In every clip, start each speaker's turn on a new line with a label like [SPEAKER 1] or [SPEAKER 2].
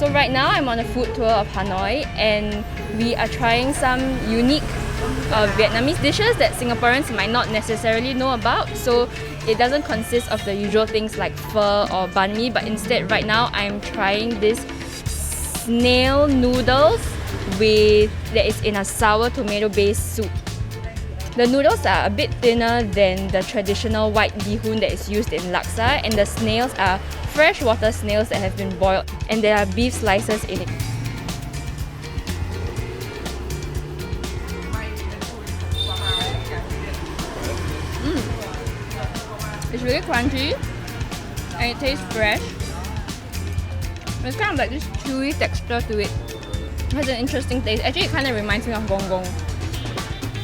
[SPEAKER 1] So right now I'm on a food tour of Hanoi and we are trying some unique Vietnamese dishes that Singaporeans might not necessarily know about. So it doesn't consist of the usual things like pho or banh mi, but instead right now I'm trying this snail noodles that is in a sour tomato based soup. The noodles are a bit thinner than the traditional white bihun that is used in laksa, and the snails are freshwater snails that have been boiled, and there are beef slices in it. It's really crunchy and it tastes fresh. It's kind of like this chewy texture to it. It has an interesting taste. Actually, it kind of reminds me of gong gong.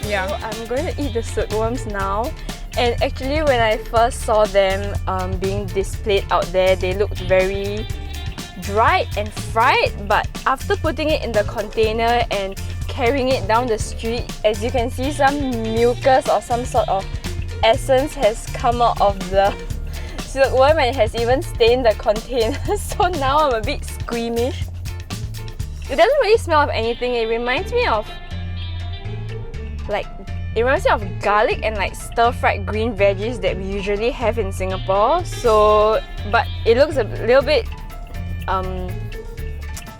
[SPEAKER 1] Yeah. So I'm going to eat the soot worms now. And actually, when I first saw them being displayed out there, they looked very dried and fried. But after putting it in the container and carrying it down the street, as you can see, some mucus or some sort of essence has come out of the silkworm and it has even stained the container. So now I'm a bit squeamish. It doesn't really smell of anything. It reminds me of garlic and like stir-fried green veggies that we usually have in Singapore. So, but it looks a little bit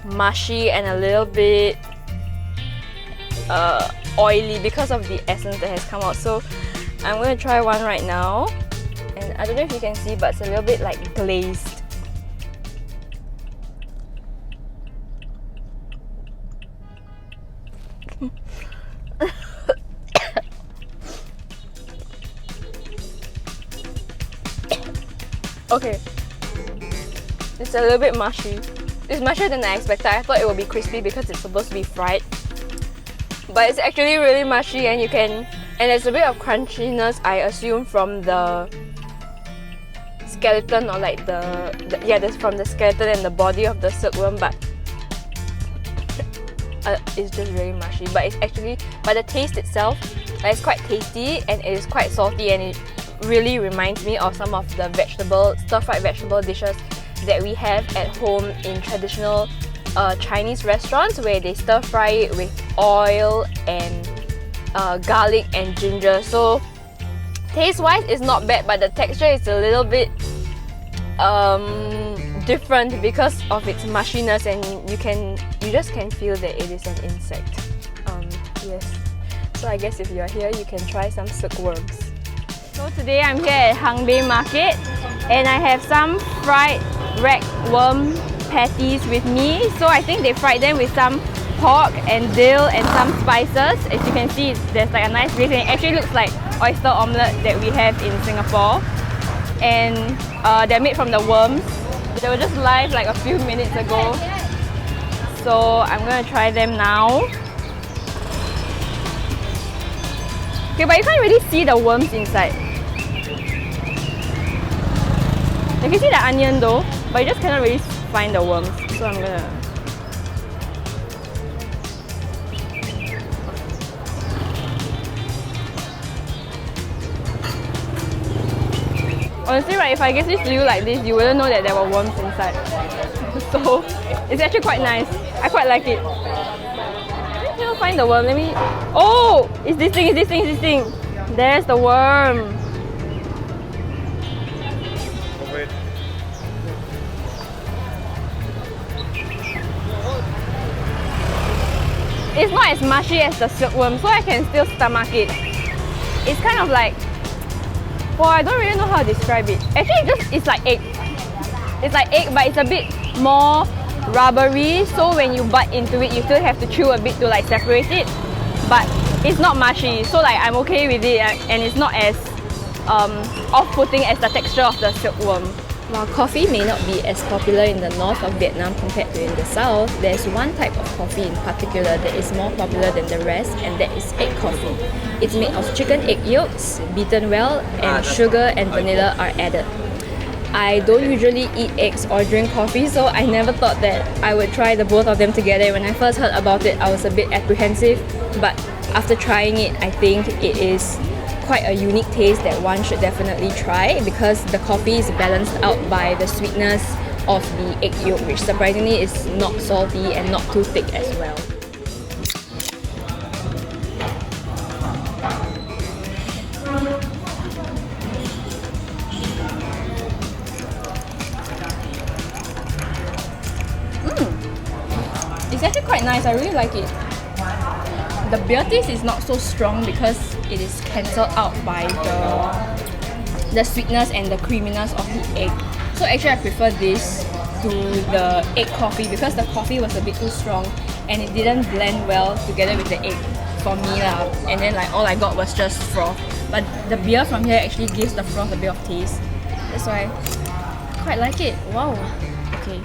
[SPEAKER 1] mushy and a little bit oily because of the essence that has come out. So I'm going to try one right now. And I don't know if you can see, but it's a little bit like glazed. Okay, it's a little bit mushy. It's mushier than I expected. I thought it would be crispy because it's supposed to be fried, but it's actually really mushy, and there's a bit of crunchiness, I assume, from the skeleton or like that's from the skeleton and the body of the silkworm, but it's just really mushy. But it's actually, but the taste itself, it's quite tasty and it is quite salty, and it really reminds me of some of the stir-fried vegetable dishes that we have at home in traditional Chinese restaurants, where they stir-fry it with oil and garlic and ginger. So taste-wise, it's not bad, but the texture is a little bit different because of its mushiness, and you just can feel that it is an insect. Yes. So I guess if you're here, you can try some silkworms. So today I'm here at Hanoi Market and I have some fried ragworm patties with me. So I think they fried them with some pork and dill and some spices. As you can see, there's like a nice glaze, and it actually looks like oyster omelette that we have in Singapore. And they're made from the worms. They were just live like a few minutes ago. So I'm gonna try them now. Okay, but you can't really see the worms inside. You can see the onion though, but you just cannot really find the worms. So I'm gonna... Honestly, right, if I gave this to you like this, you wouldn't know that there were worms inside. So it's actually quite nice. I quite like it. I cannot find the worm. Let me... Oh! It's this thing, it's this thing. There's the worm. It's not as mushy as the silkworm, so I can still stomach it. It's kind of like... Well, I don't really know how to describe it. Actually, it's like egg. It's like egg, but it's a bit more rubbery. So when you bite into it, you still have to chew a bit to like separate it. But it's not mushy, so like I'm okay with it, and it's not as off-putting as the texture of the silkworm. While coffee may not be as popular in the north of Vietnam compared to in the south, there's one type of coffee in particular that is more popular than the rest, and that is egg coffee. It's made of chicken egg yolks, beaten well, and sugar and vanilla are added. I don't usually eat eggs or drink coffee, so I never thought that I would try the both of them together. When I first heard about it, I was a bit apprehensive, but after trying it, I think it is quite a unique taste that one should definitely try, because the coffee is balanced out by the sweetness of the egg yolk, which surprisingly is not salty and not too thick as well. It's actually quite nice, I really like it. The beer taste is not so strong because it is cancelled out by the sweetness and the creaminess of the egg. So actually I prefer this to the egg coffee because the coffee was a bit too strong and it didn't blend well together with the egg for me lah. And then like all I got was just froth. But the beer from here actually gives the froth a bit of taste. That's why I quite like it. Wow. Okay.